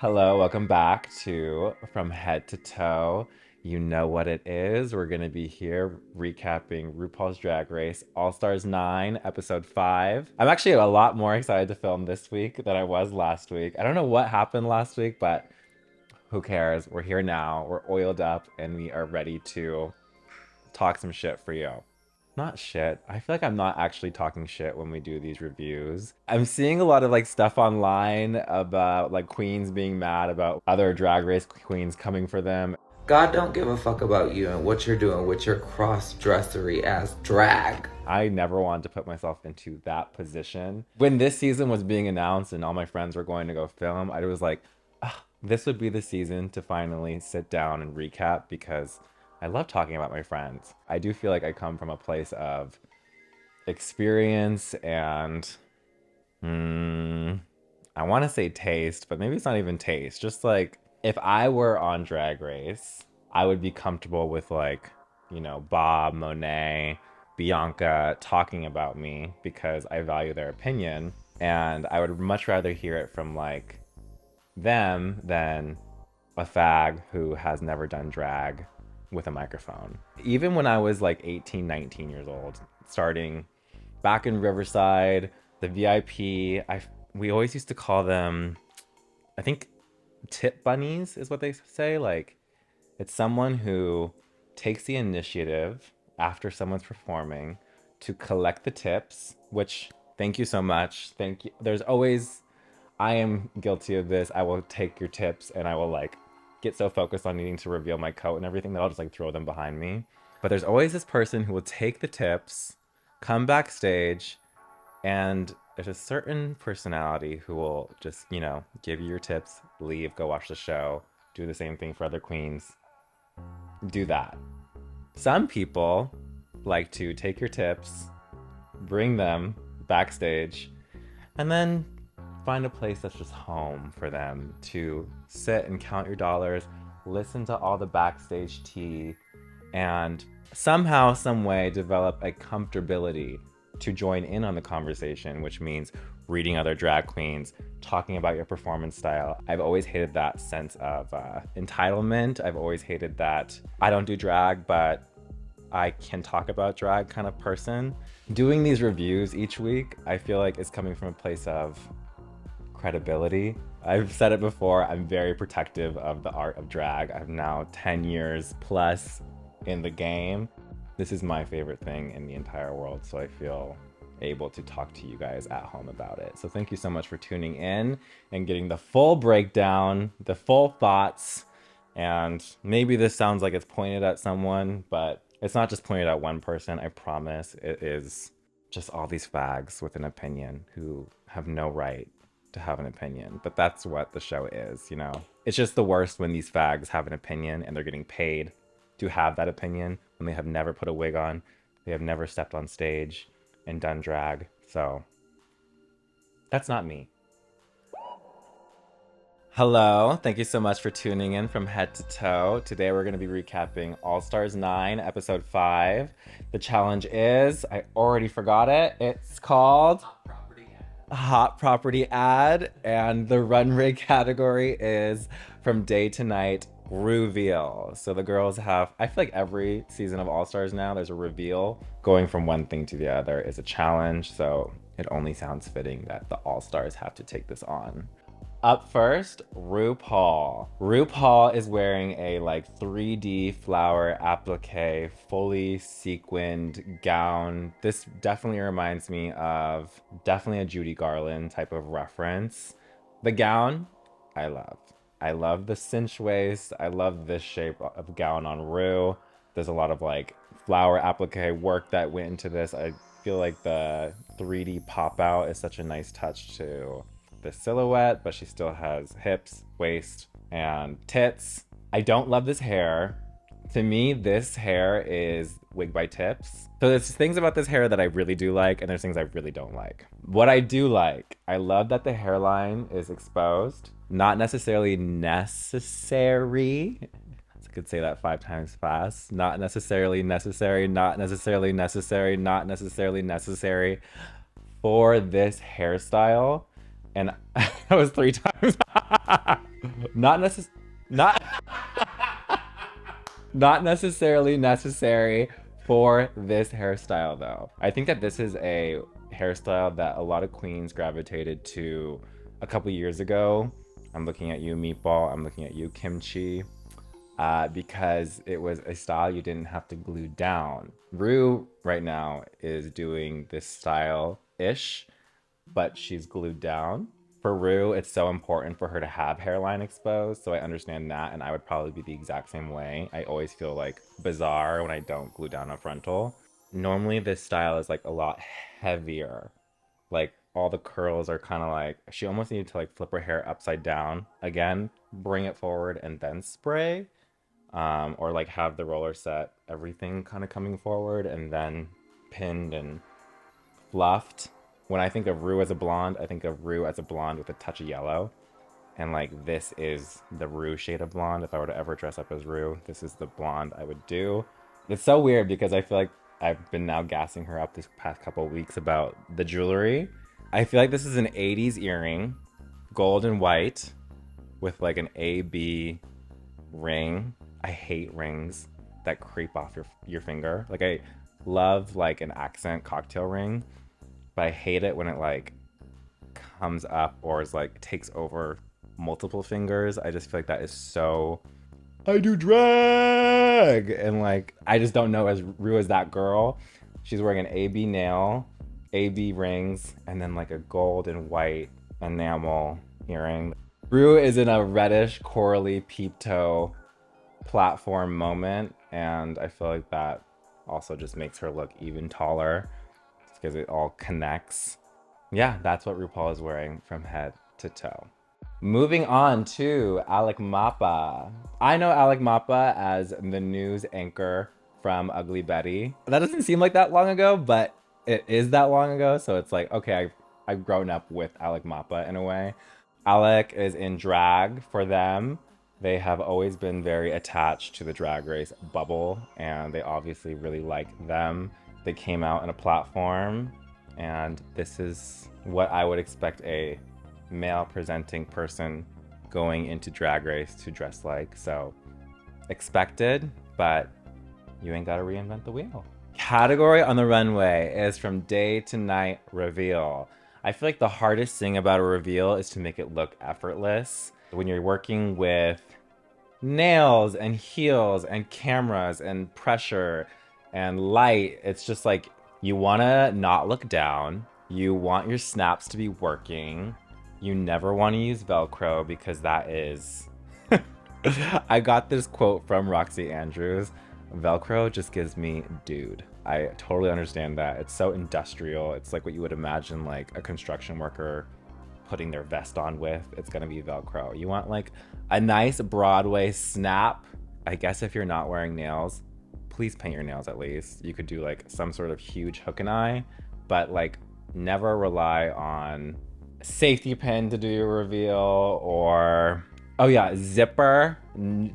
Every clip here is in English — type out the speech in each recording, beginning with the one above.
Hello, welcome back to From Head to Toe. You know what it is. We're going to be here recapping RuPaul's Drag Race All Stars 9, Episode 5. I'm actually a lot more excited to film this week than I was last week. I don't know what happened last week, but who cares? We're here now, we're oiled up, and we are ready to talk some shit for you. Not shit. I feel like I'm not actually talking shit when we do these reviews. I'm seeing a lot of like stuff online about like queens being mad about other drag race queens coming for them. God don't give a fuck about you and what you're doing with your cross-dressery ass drag. I never wanted to put myself into that position. When this season was being announced and all my friends were going to go film, I was like, this would be the season to finally sit down and recap because I love talking about my friends. I do feel like I come from a place of experience and I want to say taste, but maybe it's not even taste. Just like if I were on Drag Race, I would be comfortable with like, Bob, Monet, Bianca talking about me because I value their opinion. And I would much rather hear it from like them than a fag who has never done drag with a microphone. Even when I was like 18, 19 years old, starting back in Riverside, the VIP, we always used to call them, I think, tip bunnies is what they say. Like, it's someone who takes the initiative after someone's performing to collect the tips, which, thank you so much. Thank you. There's always, I am guilty of this. I will take your tips and I will like get so focused on needing to reveal my coat and everything that I'll just like throw them behind me. But there's always this person who will take the tips, come backstage, and there's a certain personality who will just, give you your tips, leave, go watch the show, do the same thing for other queens. Do that. Some people like to take your tips, bring them backstage, and then find a place that's just home for them to sit and count your dollars, listen to all the backstage tea, and somehow, some way develop a comfortability to join in on the conversation, which means reading other drag queens, talking about your performance style. I've always hated that sense of entitlement. I've always hated that I don't do drag, but I can talk about drag kind of person. Doing these reviews each week, I feel like it's coming from a place of credibility. I've said it before, I'm very protective of the art of drag. I'm now 10 years plus in the game. This is my favorite thing in the entire world, so I feel able to talk to you guys at home about it. So thank you so much for tuning in and getting the full breakdown, the full thoughts, and maybe this sounds like it's pointed at someone, but it's not just pointed at one person, I promise. It is just all these fags with an opinion who have no right to have an opinion, but that's what the show is, It's just the worst when these fags have an opinion and they're getting paid to have that opinion when they have never put a wig on, they have never stepped on stage and done drag. So that's not me. Hello, thank you so much for tuning in from head to toe. Today we're going to be recapping All Stars 9, Episode 5. The challenge is, I already forgot it, it's called Hot Property Ad, and the runway category is From Day to Night Reveal. So the girls have, I feel like every season of All Stars now, there's a reveal. Going from one thing to the other is a challenge, so it only sounds fitting that the All Stars have to take this on. Up first, RuPaul. RuPaul is wearing a like 3D flower applique, fully sequined gown. This definitely reminds me of definitely a Judy Garland type of reference. The gown, I love. I love the cinch waist. I love this shape of gown on Ru. There's a lot of like flower applique work that went into this. I feel like the 3D pop out is such a nice touch to the silhouette, but she still has hips, waist, and tits. I don't love this hair. To me, this hair is wig by tips. So there's things about this hair that I really do like, and there's things I really don't like. What I do like, I love that the hairline is exposed. Not necessarily necessary. I could say that 5 times fast. Not necessarily necessary, not necessarily necessary, not necessarily necessary for this hairstyle. and that was 3 times. not necess- not not necessarily necessary for this hairstyle though. I think that this is a hairstyle that a lot of queens gravitated to a couple years ago. I'm looking at you, Meatball. I'm looking at you, Kimchi. Because it was a style you didn't have to glue down. Ru right now is doing this style-ish, but she's glued down. For Ru, it's so important for her to have hairline exposed, so I understand that, and I would probably be the exact same way. I always feel like bizarre when I don't glue down a frontal. Normally this style is like a lot heavier. Like all the curls are kind of like, she almost needed to like flip her hair upside down again, bring it forward and then spray, or like have the roller set everything kind of coming forward and then pinned and fluffed. When I think of Ru as a blonde, I think of Ru as a blonde with a touch of yellow. And like this is the Ru shade of blonde. If I were to ever dress up as Ru, this is the blonde I would do. It's so weird because I feel like I've been now gassing her up this past couple of weeks about the jewelry. I feel like this is an 80s earring, gold and white, with like an AB ring. I hate rings that creep off your finger. Like I love like an accent cocktail ring, but I hate it when it like comes up or is like takes over multiple fingers. I just feel like that is so, I do drag, and like I just don't know as Ru as that girl. She's wearing an AB nail, AB rings, and then like a gold and white enamel earring. Ru is in a reddish corally peep toe platform moment, and I feel like that also just makes her look even taller because it all connects. Yeah, that's what RuPaul is wearing from head to toe. Moving on to ALEC MAPA. I know ALEC MAPA as the news anchor from Ugly Betty. That doesn't seem like that long ago, but it is that long ago, so it's like, okay, I've grown up with ALEC MAPA in a way. ALEC is in drag for them. They have always been very attached to the Drag Race bubble, and they obviously really like them. They came out in a platform, and this is what I would expect a male presenting person going into Drag Race to dress like. So expected, but you ain't gotta reinvent the wheel. Category on the runway is from day to night reveal. I feel like the hardest thing about a reveal is to make it look effortless. When you're working with nails and heels and cameras and pressure and light, it's just like you wanna not look down. You want your snaps to be working. You never want to use Velcro because that is... I got this quote from Roxy Andrews. Velcro just gives me dude. I totally understand that. It's so industrial. It's like what you would imagine like a construction worker putting their vest on with. It's gonna be Velcro. You want like a nice Broadway snap. I guess if you're not wearing nails, please paint your nails at least. You could do like some sort of huge hook and eye, but like never rely on safety pin to do your reveal, or oh yeah, zipper.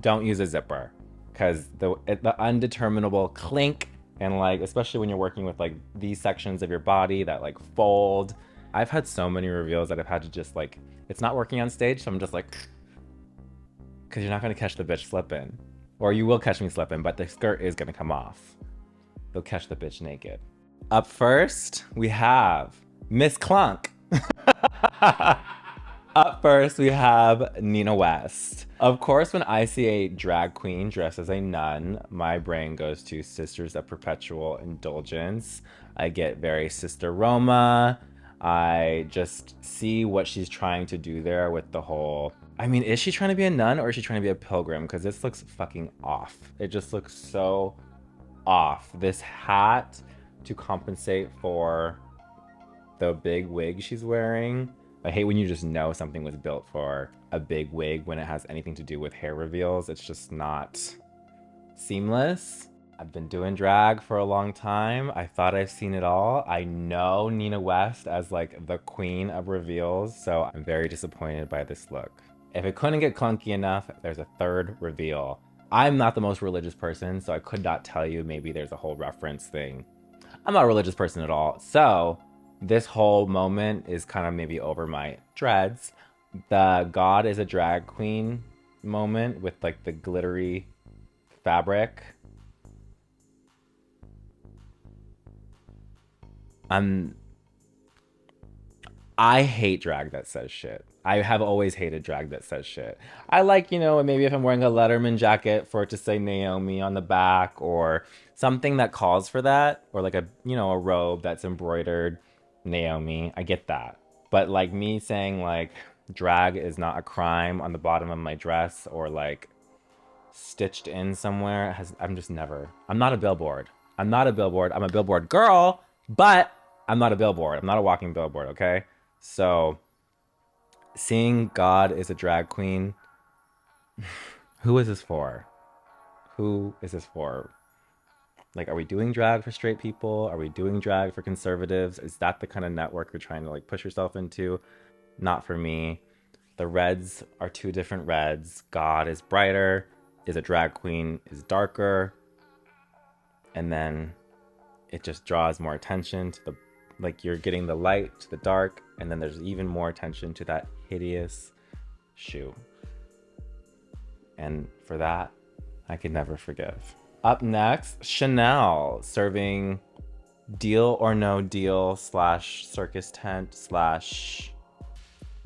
Don't use a zipper because the undeterminable clink, and like especially when you're working with like these sections of your body that like fold. I've had so many reveals that I've had to just like, it's not working on stage, so I'm just like, because you're not gonna catch the bitch slipping, or you will catch me slipping, but the skirt is gonna come off. They'll catch the bitch naked. Up first, we have Miss Clunk. Up first, we have Nina West. Of course, when I see a drag queen dressed as a nun, my brain goes to Sisters of Perpetual Indulgence. I get very Sister Roma. I just see what she's trying to do there with the whole... I mean, is she trying to be a nun or is she trying to be a pilgrim? Because this looks fucking off. It just looks so off. This hat to compensate for the big wig she's wearing. I hate when you just know something was built for a big wig when it has anything to do with hair reveals. It's just not seamless. I've been doing drag for a long time. I thought I've seen it all. I know Nina West as like the queen of reveals, so I'm very disappointed by this look. If it couldn't get clunky enough, there's a third reveal. I'm not the most religious person, so I could not tell you. Maybe there's a whole reference thing. I'm not a religious person at all, so this whole moment is kind of maybe over my dreads. The God is a drag queen moment with like the glittery fabric. I'm I hate drag that says shit. I have always hated drag that says shit. I like, maybe if I'm wearing a Letterman jacket for it to say Naomi on the back or something that calls for that, or like a robe that's embroidered Naomi. I get that. But like me saying like drag is not a crime on the bottom of my dress or like stitched in somewhere I'm just never. I'm not a billboard. I'm not a billboard. I'm a billboard girl, but I'm not a billboard. I'm not a walking billboard, okay? So seeing God is a drag queen, who is this for? Who is this for? Like, are we doing drag for straight people? Are we doing drag for conservatives? Is that the kind of network you're trying to like push yourself into? Not for me. The reds are two different reds. God is brighter, is a drag queen, is darker. And then it just draws more attention to the, like you're getting the light to the dark, and then there's even more attention to that hideous shoe. And for that, I can never forgive. Up next, Chanel serving Deal or No Deal slash circus tent slash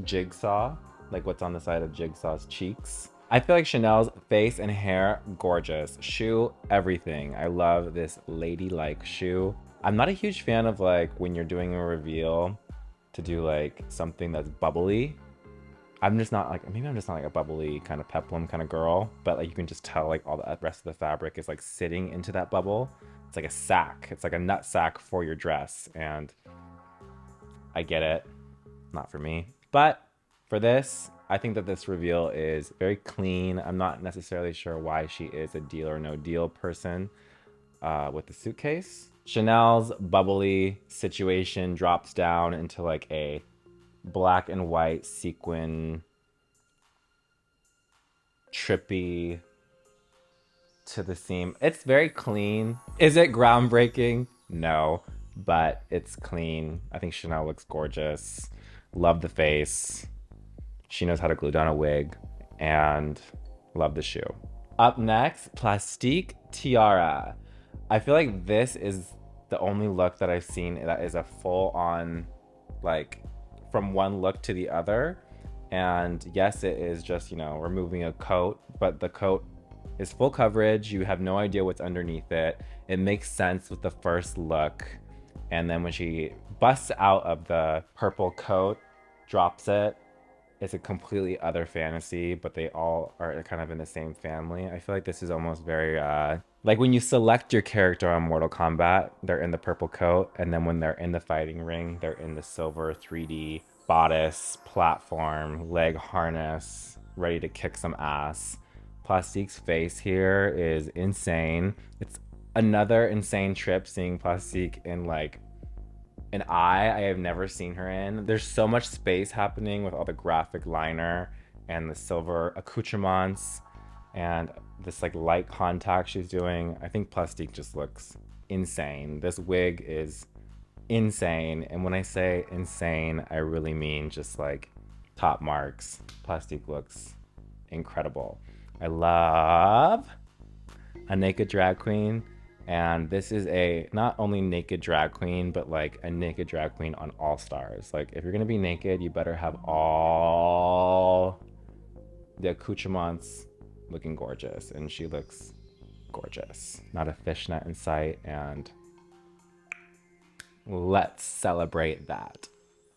jigsaw, like what's on the side of Jigsaw's cheeks. I feel like Chanel's face and hair, gorgeous. Shoe, everything. I love this ladylike shoe. I'm not a huge fan of like when you're doing a reveal to do like something that's bubbly. I'm just not like, maybe I'm just not like a bubbly kind of peplum kind of girl, but like you can just tell like all the rest of the fabric is like sitting into that bubble. It's like a sack. It's like a nut sack for your dress. And I get it. Not for me. But for this, I think that this reveal is very clean. I'm not necessarily sure why she is a deal or no deal person with the suitcase. Chanel's bubbly situation drops down into like a black and white sequin, trippy to the seam. It's very clean. Is it groundbreaking? No, but it's clean. I think Chanel looks gorgeous. Love the face. She knows how to glue down a wig, and love the shoe. Up next, Plastique Tiara. I feel like this is the only look that I've seen that is a full on, like, from one look to the other. And yes, it is just, removing a coat, but the coat is full coverage. You have no idea what's underneath it. It makes sense with the first look. And then when she busts out of the purple coat, drops it, it's a completely other fantasy, but they all are kind of in the same family. I feel like this is almost very, like when you select your character on Mortal Kombat, they're in the purple coat, and then when they're in the fighting ring, they're in the silver 3D bodice, platform, leg harness, ready to kick some ass. Plastique's face here is insane. It's another insane trip seeing Plastique in like an eye I have never seen her in. There's so much space happening with all the graphic liner and the silver accoutrements and this like light contact she's doing. I think Plastique just looks insane. This wig is insane. And when I say insane, I really mean just like top marks. Plastique looks incredible. I love a naked drag queen. And this is a not only naked drag queen, but like a naked drag queen on All Stars. Like if you're gonna be naked, you better have all the accoutrements looking gorgeous. And she looks gorgeous. Not a fishnet in sight, and let's celebrate that.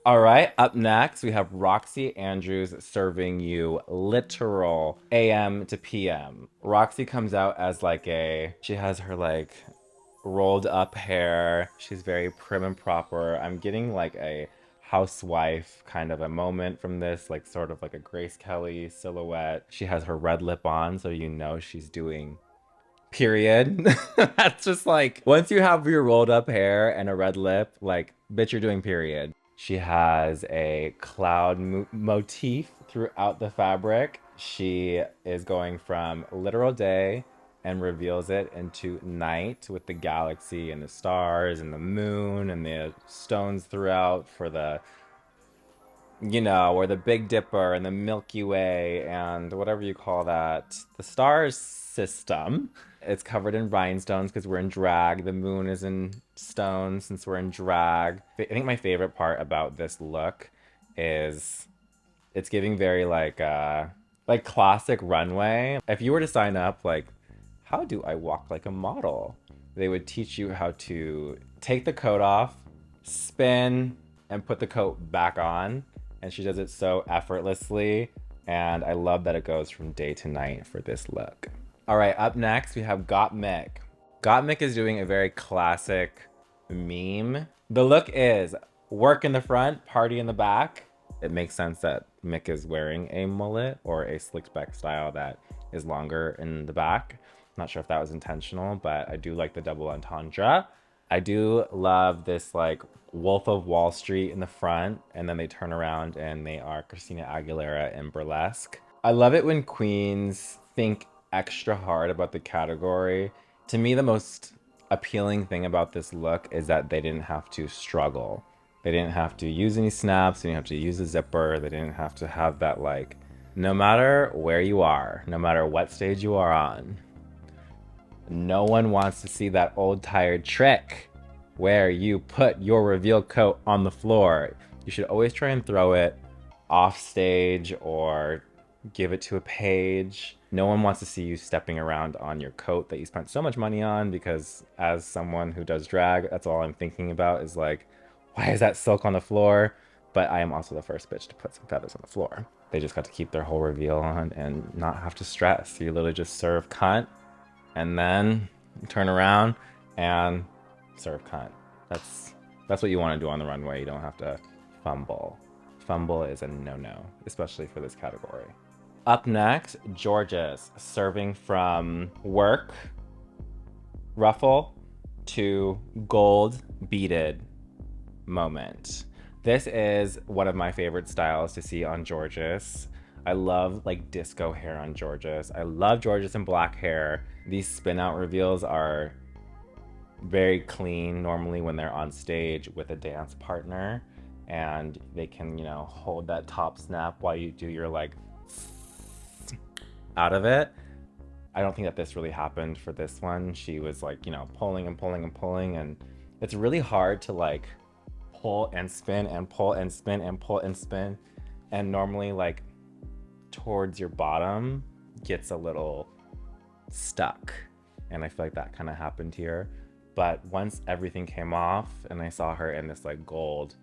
All right, up next, we have Roxxxy Andrews serving you literal AM to PM. Roxxxy comes out as like she has her like rolled up hair. She's very prim and proper. I'm getting like a housewife kind of a moment from this, like sort of like a Grace Kelly silhouette. She has her red lip on, so you know she's doing period. That's just like, once you have your rolled up hair and a red lip, like, bitch, you're doing period. She has a cloud motif throughout the fabric. She is going from literal day and reveals it into night with the galaxy and the stars and the moon and the stones throughout for the, or the Big Dipper and the Milky Way and whatever you call that, the stars system. It's covered in rhinestones because we're in drag. The moon is in stones since we're in drag. I think my favorite part about this look is it's giving very like classic runway. If you were to sign up, like, how do I walk like a model? They would teach you how to take the coat off, spin, and put the coat back on. And she does it so effortlessly. And I love that it goes from day to night for this look. All right, up next we have GOTTMIK. GOTTMIK is doing a very classic meme. The look is work in the front, party in the back. It makes sense that Mick is wearing a mullet or a slicked back style that is longer in the back. I'm not sure if that was intentional, but I do like the double entendre. I do love this like Wolf of Wall Street in the front, and then they turn around and they are Christina Aguilera in burlesque. I love it when queens think extra hard about the category. To me, the most appealing thing about this look is that they didn't have to struggle. They didn't have to use any snaps, they didn't have to use a zipper, they didn't have to have that like, no matter where you are, no matter what stage you are on, no one wants to see that old tired trick where you put your reveal coat on the floor. You should always try and throw it off stage or give it to a page. No one wants to see you stepping around on your coat that you spent so much money on, because as someone who does drag, that's all I'm thinking about is like, why is that silk on the floor? But I am also the first bitch to put some feathers on the floor. They just got to keep their whole reveal on and not have to stress. You literally just serve cunt and then turn around and serve cunt. That's what you want to do on the runway. You don't have to fumble. Fumble is a no-no, especially for this category. Up next, Gorgeous, serving from work ruffle to gold beaded moment. This is one of my favorite styles to see on Gorgeous. I love like disco hair on Gorgeous. I love Gorgeous in black hair. These spin out reveals are very clean normally when they're on stage with a dance partner, and they can, hold that top snap while you do your like out of it. I don't think that this really happened for this one. She was like, pulling and pulling and pulling, and it's really hard to like pull and spin and pull and spin and pull and spin. And normally like towards your bottom gets a little stuck. And I feel like that kind of happened here. But once everything came off and I saw her in this like gold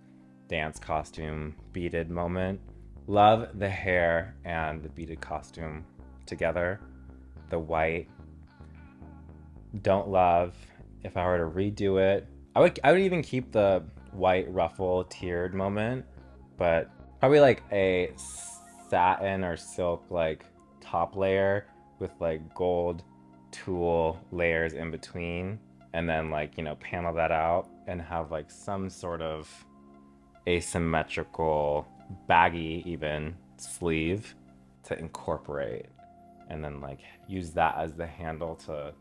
dance costume beaded moment, love the hair and the beaded costume together. The white, don't love. If I were to redo it, I would even keep the white ruffle tiered moment, but probably like a satin or silk like top layer with like gold tulle layers in between, and then like, panel that out and have like some sort of asymmetrical baggy even sleeve to incorporate, and then like use that as the handle to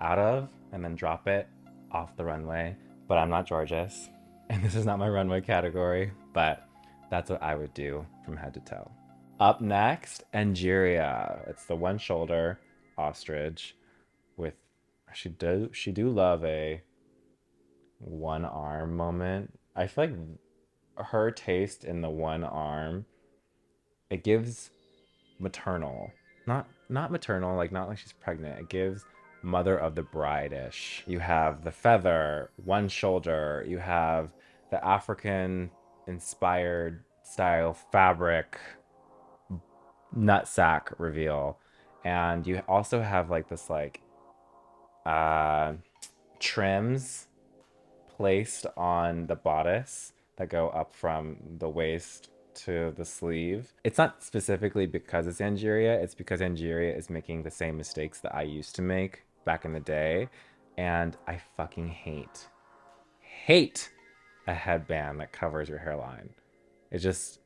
out of and then drop it off the runway. But I'm not Gorgeous and this is not my runway category, but that's what I would do from head to toe. Up next, Angeria. It's the one shoulder ostrich with, she do love a one arm moment. I feel like her taste in the one arm, it gives maternal, not maternal, like not like she's pregnant. It gives mother of the bride-ish. You have the feather, one shoulder, you have the African inspired style fabric nutsack reveal, and you also have like this like trims placed on the bodice that go up from the waist to the sleeve. It's not specifically because it's Angeria, it's because Angeria is making the same mistakes that I used to make back in the day. And I fucking hate a headband that covers your hairline. It just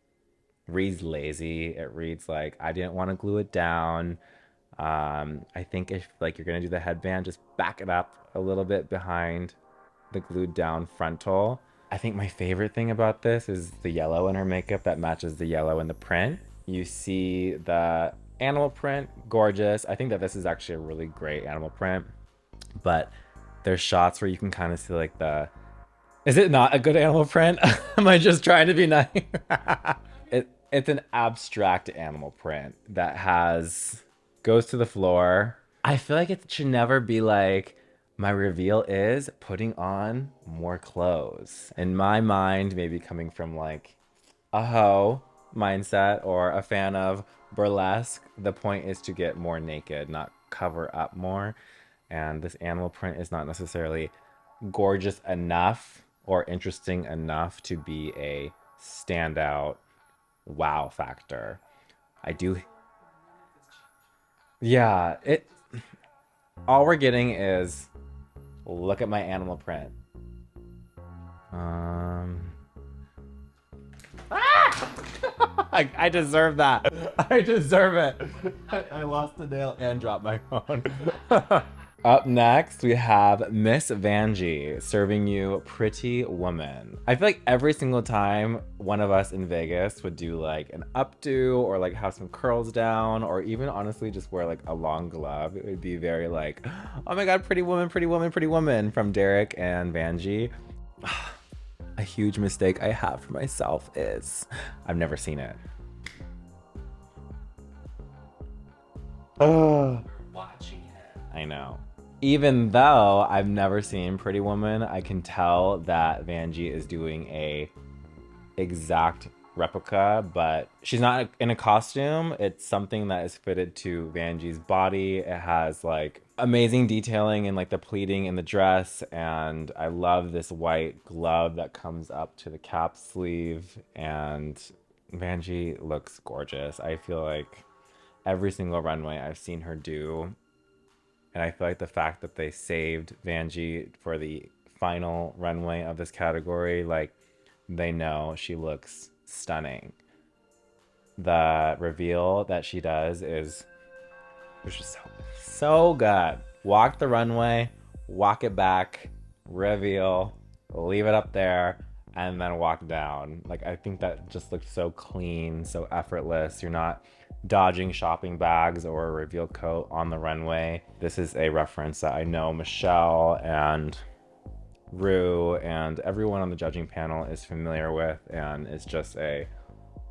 reads lazy. It reads like I didn't want to glue it down. I think if like you're gonna do the headband, just back it up a little bit behind the glued down frontal. I think my favorite thing about this is the yellow in her makeup that matches the yellow in the print. You see the animal print, gorgeous. I think that this is actually a really great animal print, but there's shots where you can kind of see like the, is it not a good animal print? Am I just trying to be nice? It's an abstract animal print that has, goes to the floor. I feel like it should never be like, my reveal is putting on more clothes. In my mind, maybe coming from like a hoe mindset or a fan of burlesque, the point is to get more naked, not cover up more. And this animal print is not necessarily gorgeous enough or interesting enough to be a standout wow factor. I do. Yeah, it, all we're getting is look at my animal print. Um I deserve that. I deserve it. I lost the nail and dropped my phone. Up next, we have Miss Vanjie serving you Pretty Woman. I feel like every single time one of us in Vegas would do like an updo or like have some curls down or even honestly just wear like a long glove, it would be very like, oh my God, pretty woman, pretty woman, pretty woman from Derek and Vanjie. A huge mistake I have for myself is I've never seen it. Oh, watching it. I know. Even though I've never seen Pretty Woman, I can tell that Vanjie is doing a exact replica, but she's not in a costume. It's something that is fitted to Vanjie's body. It has like amazing detailing in like the pleating in the dress, and I love this white glove that comes up to the cap sleeve, and Vanjie looks gorgeous. I feel like every single runway I've seen her do, and I feel like the fact that they saved Vanjie for the final runway of this category, like they know she looks stunning. The reveal that she does is just so good. Walk the runway, walk it back, reveal, leave it up there, and then walk down. Like I think that just looks so clean, so effortless. You're not dodging shopping bags or a reveal coat on the runway. This is a reference that I know Michelle and Rue and everyone on the judging panel is familiar with, and it's just a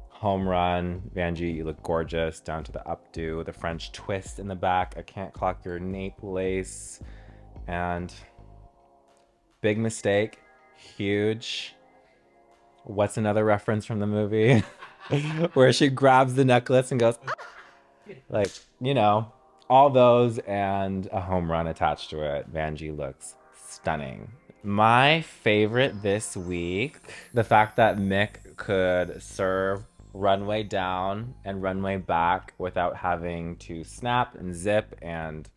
home run. Vanjie, you look gorgeous down to the updo, the French twist in the back. I can't clock your nape lace, and big mistake, huge. What's another reference from the movie where she grabs the necklace and goes like, you know, all those and a home run attached to it. Vanjie looks stunning. My favorite this week, the fact that Mick could serve runway down and runway back without having to snap and zip and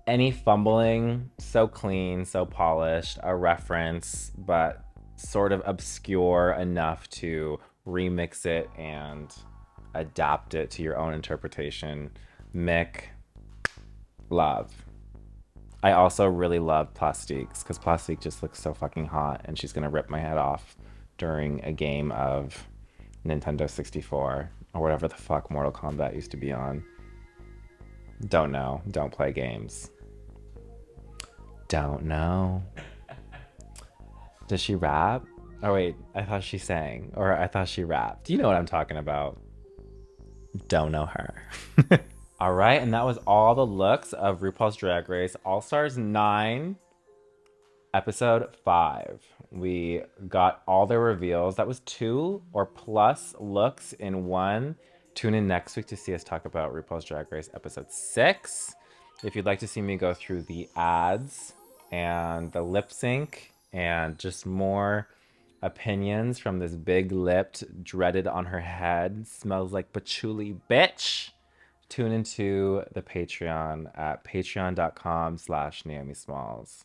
any fumbling. So clean, so polished, a reference, but sort of obscure enough to remix it and adapt it to your own interpretation. Mick, love. I also really love Plastiques because Plastique just looks so fucking hot, and she's gonna rip my head off during a game of Nintendo 64 or whatever the fuck Mortal Kombat used to be on. Don't know. Don't play games. Don't know. Does she rap? Oh wait, I thought she sang, or I thought she rapped. You know what I'm talking about. Don't know her. All right, and that was all the looks of RuPaul's Drag Race All-Stars 9, episode 5. We got all the reveals. That was 2 or plus looks in one. Tune in next week to see us talk about RuPaul's Drag Race episode 6. If you'd like to see me go through the ads and the lip sync and just more opinions from this big-lipped, dreaded on her head, smells like patchouli bitch, tune into the Patreon at patreon.com/Naomi Smalls.